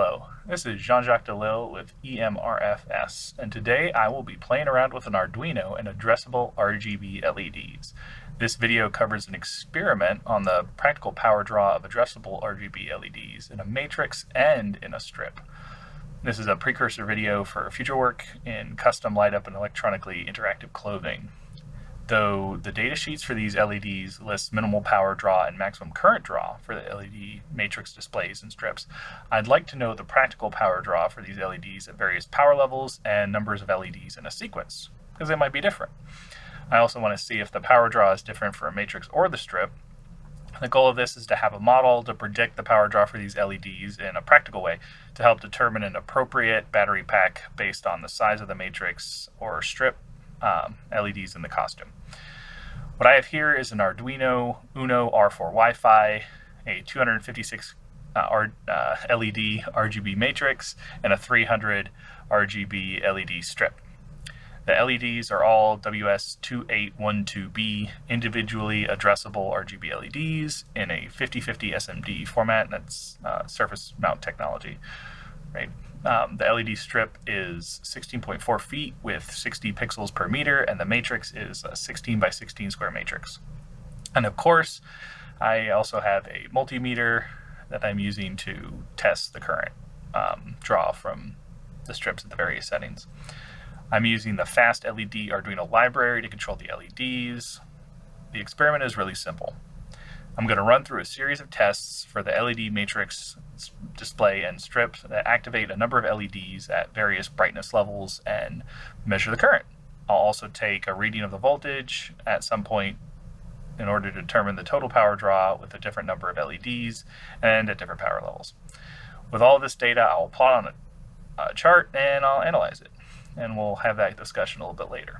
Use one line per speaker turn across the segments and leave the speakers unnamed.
Hello, this is Jean-Jacques DeLisle with EMRFS, and today I will be playing around with an Arduino and addressable RGB LEDs. This video covers an experiment on the practical power draw of addressable RGB LEDs in a matrix and in a strip. This is a precursor video for future work in custom light-up and electronically interactive clothing. Though the datasheets for these LEDs list minimal power draw and maximum current draw for the LED matrix displays and strips, I'd like to know the practical power draw for these LEDs at various power levels and numbers of LEDs in a sequence, because they might be different. I also want to see if the power draw is different for a matrix or the strip. The goal of this is to have a model to predict the power draw for these LEDs in a practical way to help determine an appropriate battery pack based on the size of the matrix or strip LEDs in the costume. What I have here is an Arduino UNO R for Wi-Fi, a 256 LED RGB matrix, and a 300 RGB LED strip. The LEDs are all WS2812B individually addressable RGB LEDs in a 50/50 SMD format. That's surface mount technology. Right. The LED strip is 16.4 feet with 60 pixels per meter, and the matrix is a 16 by 16 square matrix. And of course, I also have a multimeter that I'm using to test the current draw from the strips at the various settings. I'm using the Fast LED Arduino library to control the LEDs. The experiment is really simple. I'm going to run through a series of tests for the LED matrix display and strip that activate a number of LEDs at various brightness levels and measure the current. I'll also take a reading of the voltage at some point in order to determine the total power draw with a different number of LEDs and at different power levels. With all of this data, I'll plot on a chart and I'll analyze it. And we'll have that discussion a little bit later.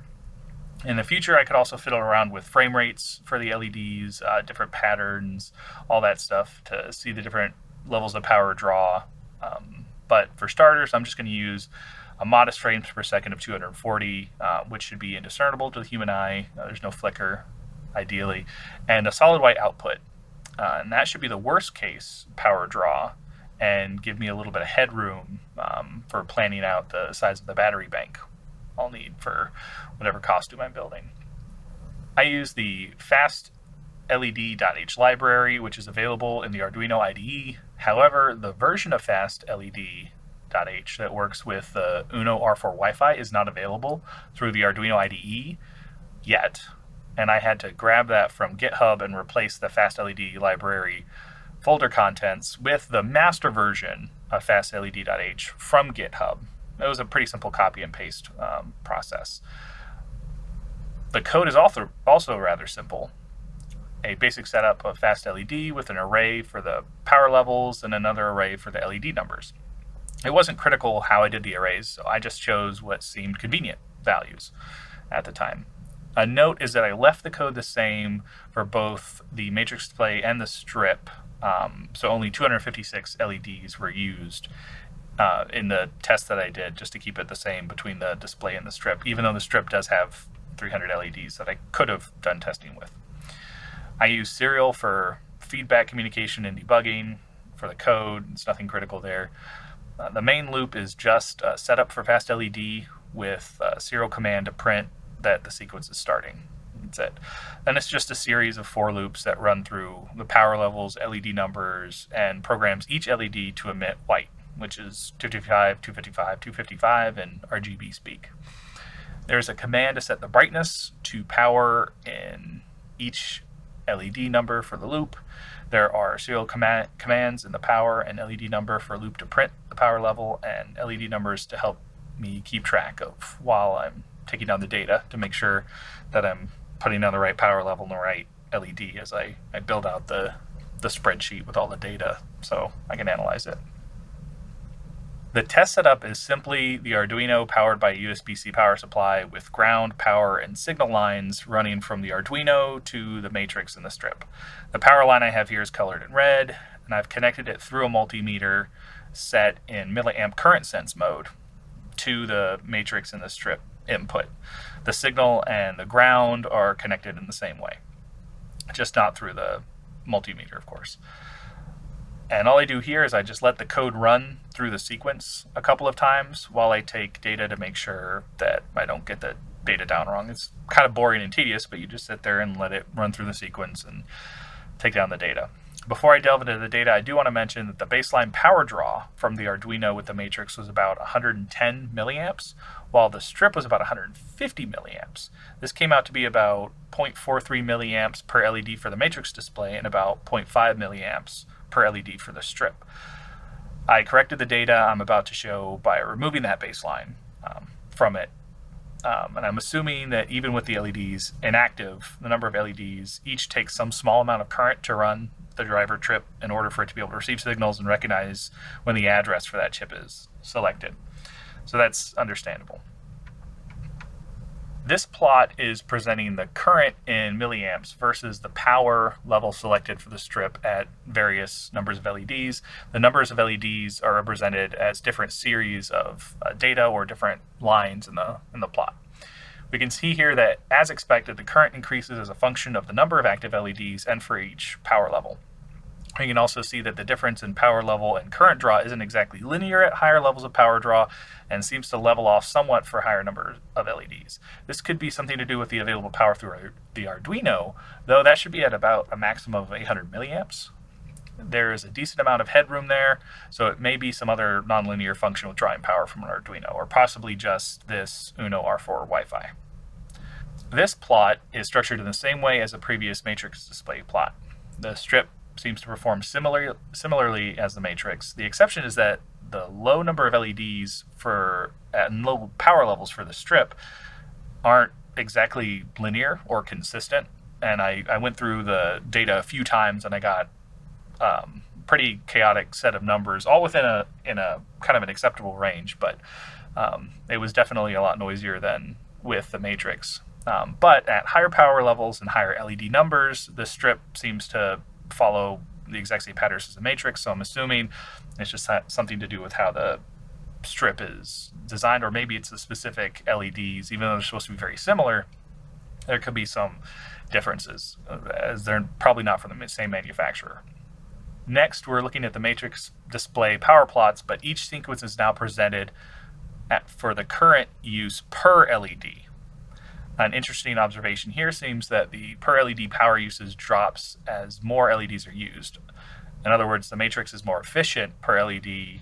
In the future, I could also fiddle around with frame rates for the LEDs, different patterns, all that stuff to see the different levels of power draw. But for starters, I'm just going to use a modest frames per second of 240, which should be indiscernible to the human eye. There's no flicker, ideally, and a solid white output. And that should be the worst case power draw and give me a little bit of headroom for planning out the size of the battery bank I'll need for whatever costume I'm building. I use the Fast LED.h library, which is available in the Arduino IDE. However, the version of Fast LED.h that works with the UNO R for Wi-Fi is not available through the Arduino IDE yet, and I had to grab that from GitHub and replace the Fast LED library folder contents with the master version of Fast LED.h from GitHub. It was a pretty simple copy and paste process. The code is also rather simple. A basic setup of Fast LED with an array for the power levels and another array for the LED numbers. It wasn't critical how I did the arrays, so I just chose what seemed convenient values at the time. A note is that I left the code the same for both the matrix display and the strip, so only 256 LEDs were used in the test that I did, just to keep it the same between the display and the strip, even though the strip does have 300 LEDs that I could have done testing with. I use serial for feedback communication and debugging for the code. It's nothing critical there. The main loop is just a setup for Fast LED with a serial command to print that the sequence is starting. That's it. And it's just a series of for loops that run through the power levels, LED numbers, and programs each LED to emit white, which is 255, 255, 255 in RGB speak. There's a command to set the brightness to power in each LED number for the loop. There are serial commands in the power and LED number for loop to print the power level, and LED numbers to help me keep track of while I'm taking down the data to make sure that I'm putting down the right power level and the right LED as I build out the spreadsheet with all the data so I can analyze it. The test setup is simply the Arduino powered by a USB-C power supply with ground, power, and signal lines running from the Arduino to the matrix and the strip. The power line I have here is colored in red, and I've connected it through a multimeter set in milliamp current sense mode to the matrix and the strip input. The signal and the ground are connected in the same way, just not through the multimeter, of course. And all I do here is I just let the code run through the sequence a couple of times while I take data to make sure that I don't get the data down wrong. It's kind of boring and tedious, but you just sit there and let it run through the sequence and take down the data. Before I delve into the data, I do want to mention that the baseline power draw from the Arduino with the matrix was about 110 milliamps, while the strip was about 150 milliamps. This came out to be about 0.43 milliamps per LED for the matrix display and about 0.5 milliamps per LED for the strip. I corrected the data I'm about to show by removing that baseline from it. And I'm assuming that even with the LEDs inactive, the number of LEDs each takes some small amount of current to run the driver chip in order for it to be able to receive signals and recognize when the address for that chip is selected. So that's understandable. This plot is presenting the current in milliamps versus the power level selected for the strip at various numbers of LEDs. The numbers of LEDs are represented as different series of data or different lines in the plot. We can see here that, as expected, the current increases as a function of the number of active LEDs and for each power level. You can also see that the difference in power level and current draw isn't exactly linear at higher levels of power draw and seems to level off somewhat for higher numbers of LEDs. This could be something to do with the available power through the Arduino, though that should be at about a maximum of 800 milliamps. There is a decent amount of headroom there, so it may be some other nonlinear function with drawing power from an Arduino, or possibly just this UNO R4 Wi-Fi. This plot is structured in the same way as the previous matrix display plot. The strip seems to perform similarly as the matrix. The exception is that the low number of LEDs and low power levels for the strip aren't exactly linear or consistent. And I went through the data a few times and I got pretty chaotic set of numbers, all within a kind of an acceptable range, but it was definitely a lot noisier than with the matrix. But at higher power levels and higher LED numbers, the strip seems to follow the exact same patterns as the matrix, so I'm assuming it's just something to do with how the strip is designed, or maybe it's the specific LEDs. Even though they're supposed to be very similar, there could be some differences, as they're probably not from the same manufacturer. Next, we're looking at the matrix display power plots, but each sequence is now presented for the current use per LED. An interesting observation here seems that the per LED power usage drops as more LEDs are used. In other words, the matrix is more efficient per LED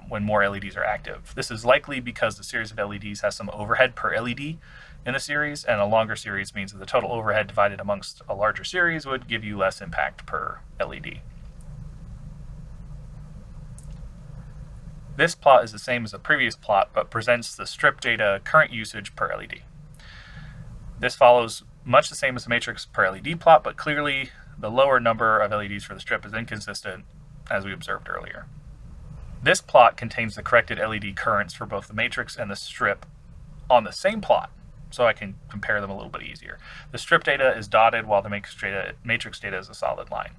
when more LEDs are active. This is likely because the series of LEDs has some overhead per LED in the series, and a longer series means that the total overhead divided amongst a larger series would give you less impact per LED. This plot is the same as the previous plot, but presents the strip data current usage per LED. This follows much the same as the matrix per LED plot, but clearly the lower number of LEDs for the strip is inconsistent, as we observed earlier. This plot contains the corrected LED currents for both the matrix and the strip on the same plot, so I can compare them a little bit easier. The strip data is dotted while the matrix data is a solid line.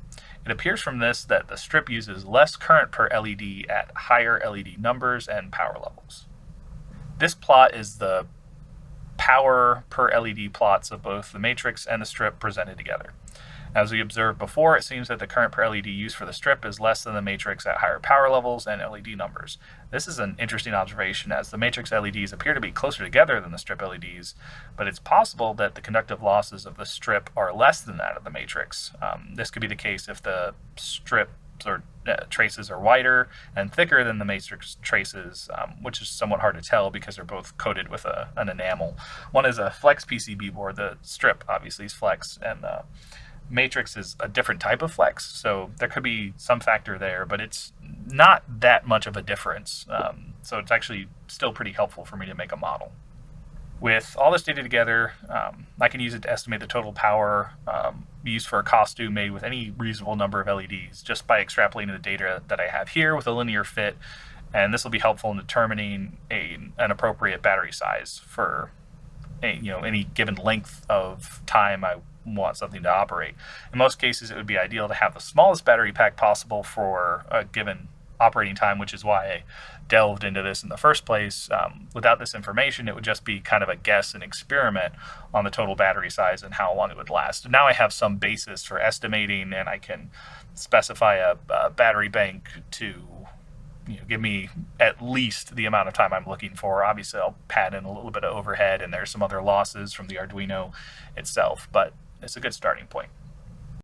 It appears from this that the strip uses less current per LED at higher LED numbers and power levels. This plot is the power per LED plots of both the matrix and the strip presented together. As we observed before, it seems that the current per LED used for the strip is less than the matrix at higher power levels and LED numbers. This is an interesting observation, as the matrix LEDs appear to be closer together than the strip LEDs, but it's possible that the conductive losses of the strip are less than that of the matrix. This could be the case if the strip or traces are wider and thicker than the matrix traces, which is somewhat hard to tell because they're both coated with an enamel. One is a flex PCB board. The strip obviously is flex, and the matrix is a different type of flex, so there could be some factor there, but it's not that much of a difference. So it's actually still pretty helpful for me to make a model. With all this data together, I can use it to estimate the total power used for a costume made with any reasonable number of LEDs just by extrapolating the data that I have here with a linear fit, and this will be helpful in determining an appropriate battery size for any given length of time I want something to operate. In most cases, it would be ideal to have the smallest battery pack possible for a given operating time, which is why I delved into this in the first place. Without this information, it would just be kind of a guess and experiment on the total battery size and how long it would last. Now I have some basis for estimating, and I can specify a battery bank to give me at least the amount of time I'm looking for. Obviously, I'll pad in a little bit of overhead, and there's some other losses from the Arduino itself, but it's a good starting point.